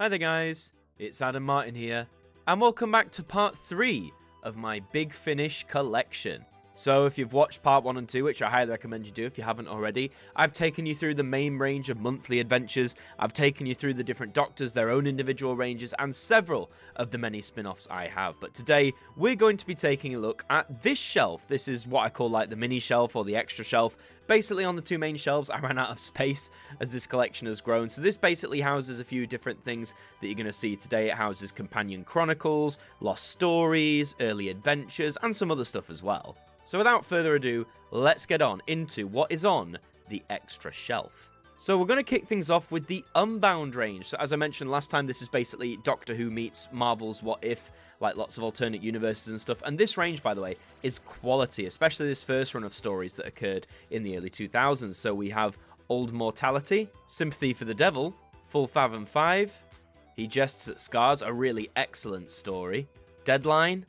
Hi there guys, it's Adam Martin here, and welcome back to part 3 of my Big Finish collection. So if you've watched part 1 and 2, which I highly recommend you do if you haven't already, I've taken you through the main range of monthly adventures, I've taken you through the different doctors, their own individual ranges, and several of the many spin-offs I have. But today, we're going to be taking a look at this shelf. This is what I call like the mini shelf or the extra shelf. Basically on the two main shelves, I ran out of space as this collection has grown. So this basically houses a few different things that you're going to see today. It houses Companion Chronicles, Lost Stories, Early Adventures, and some other stuff as well. So without further ado, let's get on into what is on the extra shelf. So we're going to kick things off with the Unbound range. So as I mentioned last time, this is basically Doctor Who meets Marvel's What If, like lots of alternate universes and stuff. And this range, by the way, is quality, especially this first run of stories that occurred in the early 2000s. So we have Old Mortality, Sympathy for the Devil, Full Fathom 5, He Jests at Scars, a really excellent story, Deadline,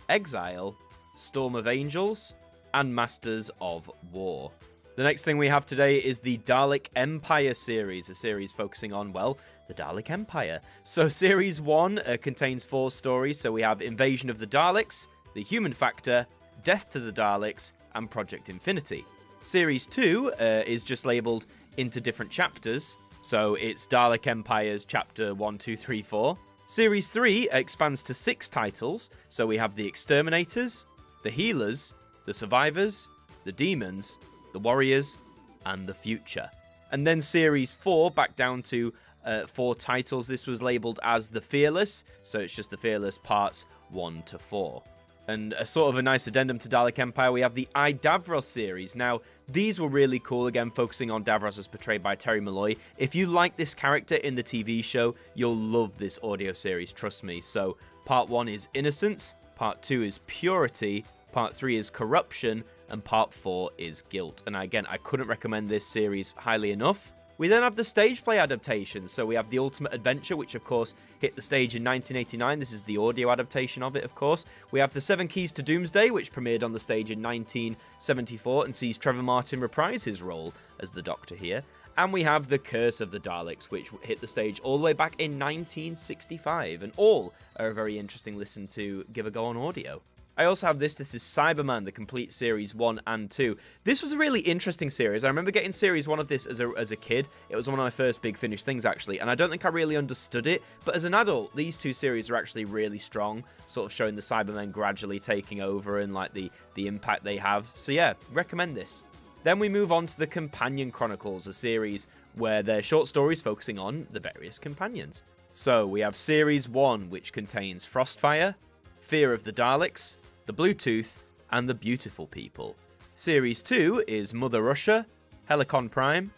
Exile, Storm of Angels, and Masters of War. The next thing we have today is the Dalek Empire series, a series focusing on, well, the Dalek Empire. So Series 1 contains 4 stories, so we have Invasion of the Daleks, The Human Factor, Death to the Daleks, and Project Infinity. Series 2 is just labelled into different chapters, so it's Dalek Empire's Chapter 1, 2, 3, 4. Series 3 expands to 6 titles, so we have The Exterminators, The Healers, The Survivors, The Demons, The Warriors, and The Future. And then Series 4 back down to 4 titles. This was labelled as The Fearless, so it's just The Fearless parts 1 to 4. And a sort of a nice addendum to Dalek Empire, we have the I, Davros series. Now, these were really cool, again, focusing on Davros as portrayed by Terry Malloy. If you like this character in the TV show, you'll love this audio series, trust me. So, Part 1 is Innocence, Part 2 is Purity, Part 3 is Corruption, and Part 4 is Guilt. And again, I couldn't recommend this series highly enough. We then have the stage play adaptations. So we have The Ultimate Adventure, which of course hit the stage in 1989. This is the audio adaptation of it, of course. We have The Seven Keys to Doomsday, which premiered on the stage in 1974 and sees Trevor Martin reprise his role as the Doctor here. And we have The Curse of the Daleks, which hit the stage all the way back in 1965. And all are a very interesting listen to give a go on audio. I also have this is Cyberman, the complete series 1 and 2. This was a really interesting series. I remember getting series 1 of this as a kid. It was one of my first Big Finish things, actually, and I don't think I really understood it, but as an adult, these two series are actually really strong, sort of showing the Cybermen gradually taking over and like the impact they have. So yeah, recommend this. Then we move on to the Companion Chronicles, a series where they're short stories focusing on the various companions. So we have Series 1, which contains Frostfire, Fear of the Daleks, The Bluetooth, and The Beautiful People. Series 2 is Mother Russia, Helicon Prime,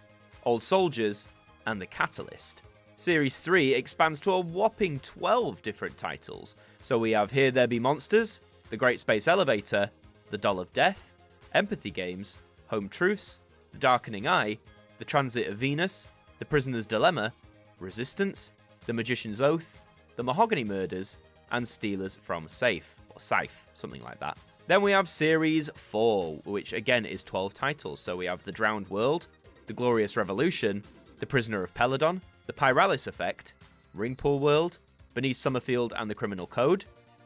Old Soldiers, and The Catalyst. Series 3 expands to a whopping 12 different titles. So we have Here There Be Monsters, The Great Space Elevator, The Doll of Death, Empathy Games, Home Truths, The Darkening Eye, The Transit of Venus, The Prisoner's Dilemma, Resistance, The Magician's Oath, The Mahogany Murders, and Stealers from Safe. Scythe, something like that. Then we have Series 4, which again is 12 titles. So we have The Drowned World, The Glorious Revolution, The Prisoner of Peladon, The Pyralis Effect, Ringpool World, Beneath Summerfield and the Criminal Code,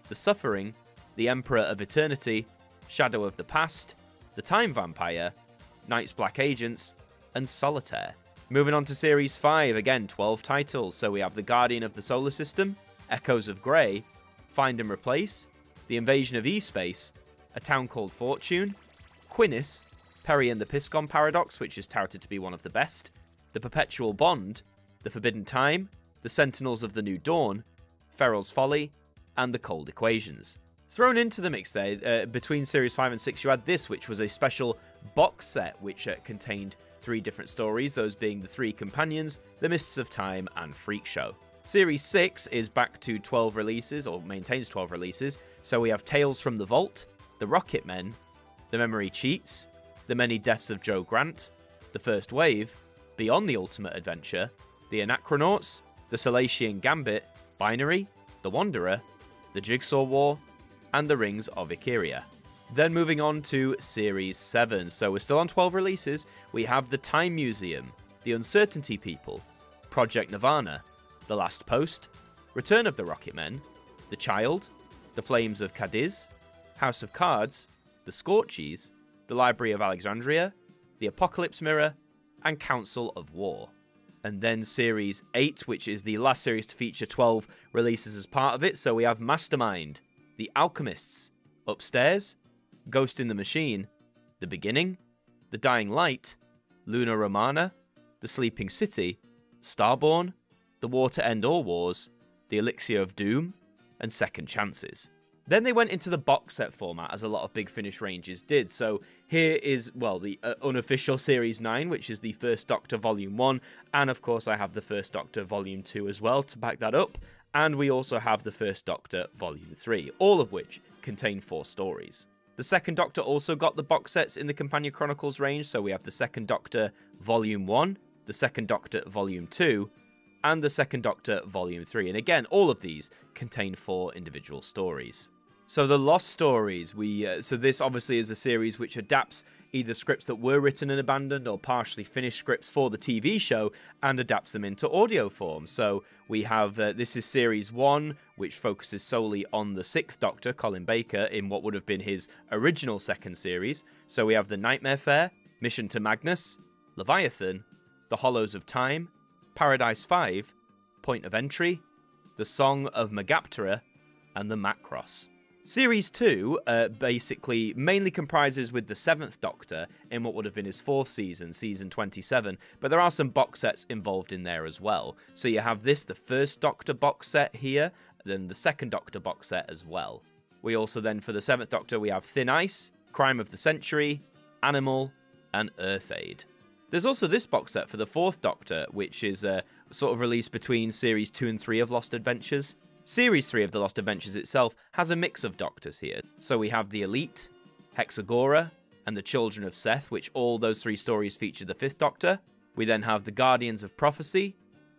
The Suffering, The Emperor of Eternity, Shadow of the Past, The Time Vampire, Night's Black Agents, and Solitaire. Moving on to Series 5, again 12 titles. So we have The Guardian of the Solar System, Echoes of Grey, Find and Replace, The Invasion of E-Space, A Town Called Fortune, Quinnis, Perry and the Piscon Paradox, which is touted to be one of the best, The Perpetual Bond, The Forbidden Time, The Sentinels of the New Dawn, Feral's Folly, and The Cold Equations. Thrown into the mix there, between Series 5 and 6, you had this, which was a special box set, which contained 3 different stories, those being The Three Companions, The Mists of Time, and Freak Show. Series 6 is back to 12 releases, or maintains 12 releases, so we have Tales from the Vault, The Rocket Men, The Memory Cheats, The Many Deaths of Joe Grant, The First Wave, Beyond the Ultimate Adventure, The Anachronauts, The Salatian Gambit, Binary, The Wanderer, The Jigsaw War, and The Rings of Ikeria. Then moving on to Series 7, so we're still on 12 releases, we have The Time Museum, The Uncertainty People, Project Nirvana, The Last Post, Return of the Rocket Men, The Child, The Flames of Cadiz, House of Cards, The Scorchies, The Library of Alexandria, The Apocalypse Mirror, and Council of War. And then Series 8, which is the last series to feature 12 releases as part of it. So we have Mastermind, The Alchemists, Upstairs, Ghost in the Machine, The Beginning, The Dying Light, Luna Romana, The Sleeping City, Starborn, The War to End All Wars, The Elixir of Doom, and Second Chances. Then they went into the box set format, as a lot of Big Finish ranges did. So here is, well, the unofficial Series 9, which is the First Doctor Volume 1. And of course, I have the First Doctor Volume 2 as well to back that up. And we also have the First Doctor Volume 3, all of which contain 4 stories. The Second Doctor also got the box sets in the Companion Chronicles range. So we have the Second Doctor Volume 1, the Second Doctor Volume 2, and the Second Doctor Volume 3. And again, all of these contain 4 individual stories. So the Lost Stories, so this obviously is a series which adapts either scripts that were written and abandoned or partially finished scripts for the TV show and adapts them into audio form. So we have, this is Series 1, which focuses solely on the 6th Doctor, Colin Baker, in what would have been his original second series. So we have The Nightmare Fair, Mission to Magnus, Leviathan, The Hollows of Time, Paradise 5, Point of Entry, The Song of Megaptera, and The Macross. Series 2 basically mainly comprises with the 7th Doctor in what would have been his 4th season, season 27, but there are some box sets involved in there as well. So you have this, the 1st Doctor box set here, then the 2nd Doctor box set as well. We also then, for the 7th Doctor, we have Thin Ice, Crime of the Century, Animal, and Earth Aid. There's also this box set for the 4th Doctor, which is sort of released between Series 2 and 3 of Lost Adventures. Series 3 of The Lost Adventures itself has a mix of Doctors here. So we have the Elite, Hexagora, and the Children of Seth, which all those 3 stories feature the 5th Doctor. We then have the Guardians of Prophecy,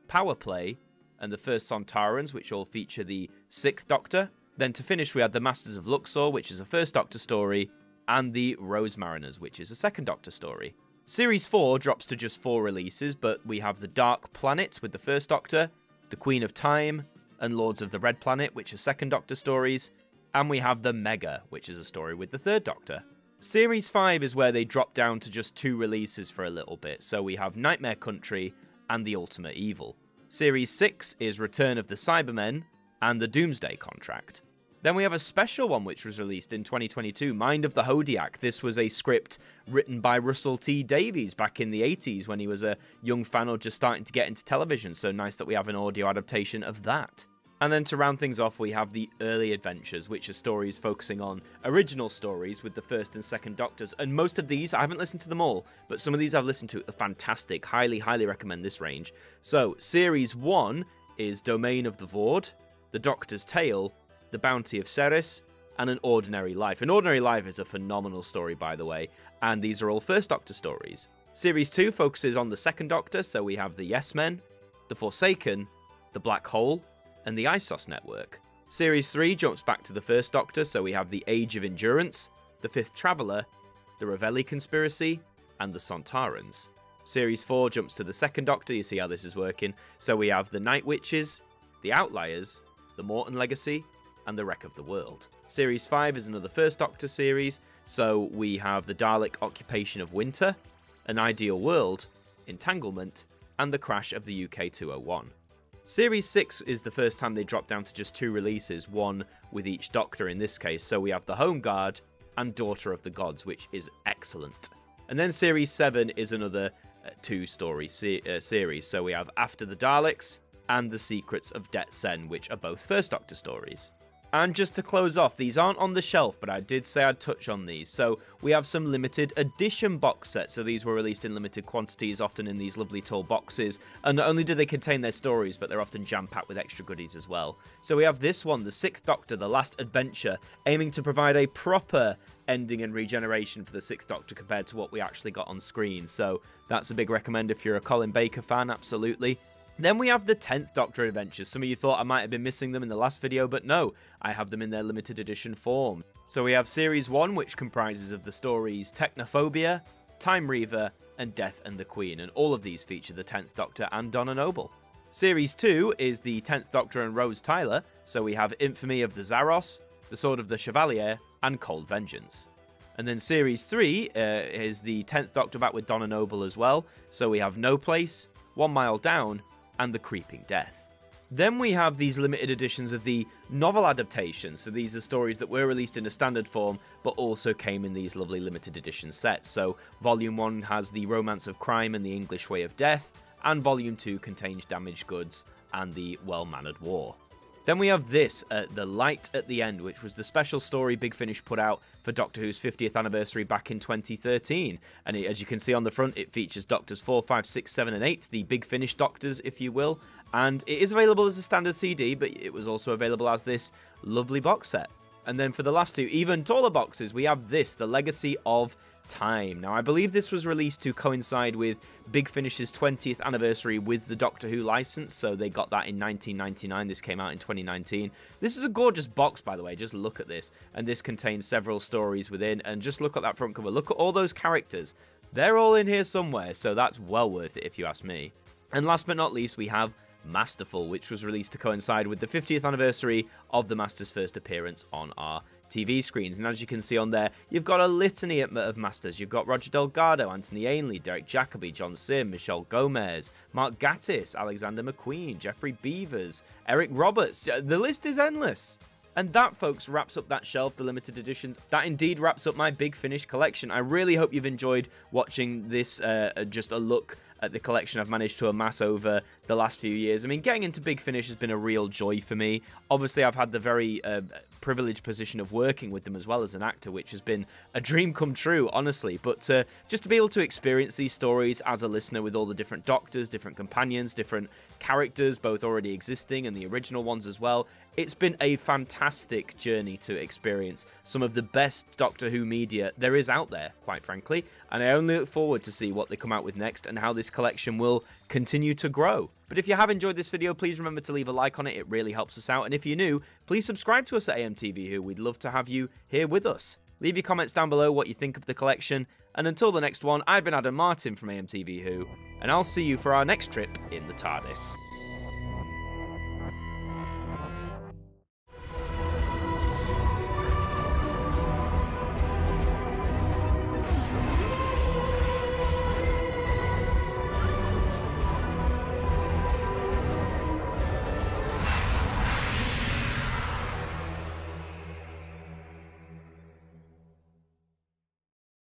Power Play, and the First Sontarans, which all feature the 6th Doctor. Then to finish, we had the Masters of Luxor, which is a 1st Doctor story, and the Rose Mariners, which is a 2nd Doctor story. Series 4 drops to just 4 releases, but we have the Dark Planet with the 1st Doctor, the Queen of Time, and Lords of the Red Planet, which are 2nd Doctor stories, and we have the Mega, which is a story with the 3rd Doctor. Series 5 is where they drop down to just 2 releases for a little bit, so we have Nightmare Country and The Ultimate Evil. Series 6 is Return of the Cybermen and The Doomsday Contract. Then we have a special one which was released in 2022, Mind of the Hodiak. This was a script written by Russell T Davies back in the 80s when he was a young fan or just starting to get into television, so nice that we have an audio adaptation of that. And then to round things off, we have the Early Adventures, which are stories focusing on original stories with the 1st and 2nd Doctors. And most of these, I haven't listened to them all, but some of these I've listened to are fantastic. Highly, highly recommend this range. So, Series 1 is Domain of the Vord, The Doctor's Tale, The Bounty of Ceres, and An Ordinary Life. An Ordinary Life is a phenomenal story, by the way, and these are all 1st Doctor stories. Series 2 focuses on the 2nd Doctor, so we have the Yes Men, The Forsaken, The Black Hole, and the Isos Network. Series 3 jumps back to the 1st Doctor, so we have the Age of Endurance, the 5th Traveller, the Ravelli Conspiracy, and the Sontarans. Series 4 jumps to the 2nd Doctor, you see how this is working, so we have the Night Witches, the Outliers, the Morton Legacy, and the Wreck of the World. Series 5 is another 1st Doctor series, so we have the Dalek Occupation of Winter, An Ideal World, Entanglement, and the Crash of the UK 201. Series 6 is the first time they drop down to just 2 releases, one with each Doctor in this case, so we have The Home Guard and Daughter of the Gods, which is excellent. And then Series 7 is another 2-story series, so we have After the Daleks and The Secrets of Det Sen, which are both 1st Doctor stories. And just to close off, these aren't on the shelf, but I did say I'd touch on these. So we have some limited edition box sets. So these were released in limited quantities, often in these lovely tall boxes. And not only do they contain their stories, but they're often jam-packed with extra goodies as well. So we have this one, The 6th Doctor, The Last Adventure, aiming to provide a proper ending and regeneration for the 6th Doctor compared to what we actually got on screen. So that's a big recommend if you're a Colin Baker fan, absolutely. Then we have the 10th Doctor Adventures. Some of you thought I might have been missing them in the last video, but no, I have them in their limited edition form. So we have Series 1, which comprises of the stories Technophobia, Time Reaver, and Death and the Queen, and all of these feature the 10th Doctor and Donna Noble. Series 2 is the 10th Doctor and Rose Tyler, so we have Infamy of the Zaros, The Sword of the Chevalier, and Cold Vengeance. And then Series 3 is the 10th Doctor back with Donna Noble as well, so we have No Place, 1 Mile Down, and The Creeping Death. Then we have these limited editions of the novel adaptations, so these are stories that were released in a standard form, but also came in these lovely limited edition sets. So Volume 1 has The Romance of Crime and the English Way of Death, and Volume 2 contains Damaged Goods and The Well-Mannered War. Then we have this, The Light at the End, which was the special story Big Finish put out for Doctor Who's 50th anniversary back in 2013. And as you can see on the front, it features Doctors 4, 5, 6, 7, and 8, the Big Finish Doctors, if you will. And it is available as a standard CD, but it was also available as this lovely box set. And then for the last two, even taller boxes, we have this, The Legacy of Time. Now, I believe this was released to coincide with Big Finish's 20th anniversary with the Doctor Who license, so they got that in 1999. This came out in 2019. This is a gorgeous box, by the way. Just look at this. And this contains several stories within, and just look at that front cover. Look at all those characters. They're all in here somewhere, so that's well worth it if you ask me. And last but not least, we have Masterful, which was released to coincide with the 50th anniversary of the Master's first appearance on our TV screens. And as you can see on there, you've got a litany of Masters. You've got Roger Delgado, Anthony Ainley, Derek Jacobi, John Sim, Michelle Gomez, Mark Gatiss, Alexander McQueen, Jeffrey Beavers, Eric Roberts. The list is endless. And that, folks, wraps up that shelf, the limited editions. That indeed wraps up my Big Finish collection. I really hope you've enjoyed watching this, just a look at the collection I've managed to amass over the last few years. I mean, getting into Big Finish has been a real joy for me. Obviously, I've had the very privileged position of working with them as well as an actor, which has been a dream come true, honestly. But just to be able to experience these stories as a listener with all the different Doctors, different companions, different characters, both already existing and the original ones as well, it's been a fantastic journey to experience some of the best Doctor Who media there is out there, quite frankly, and I only look forward to see what they come out with next and how this collection will continue to grow. But if you have enjoyed this video, please remember to leave a like on it. It really helps us out. And if you're new, please subscribe to us at AMTV Who. We'd love to have you here with us. Leave your comments down below what you think of the collection. And until the next one, I've been Adam Martin from AMTV Who, and I'll see you for our next trip in the TARDIS.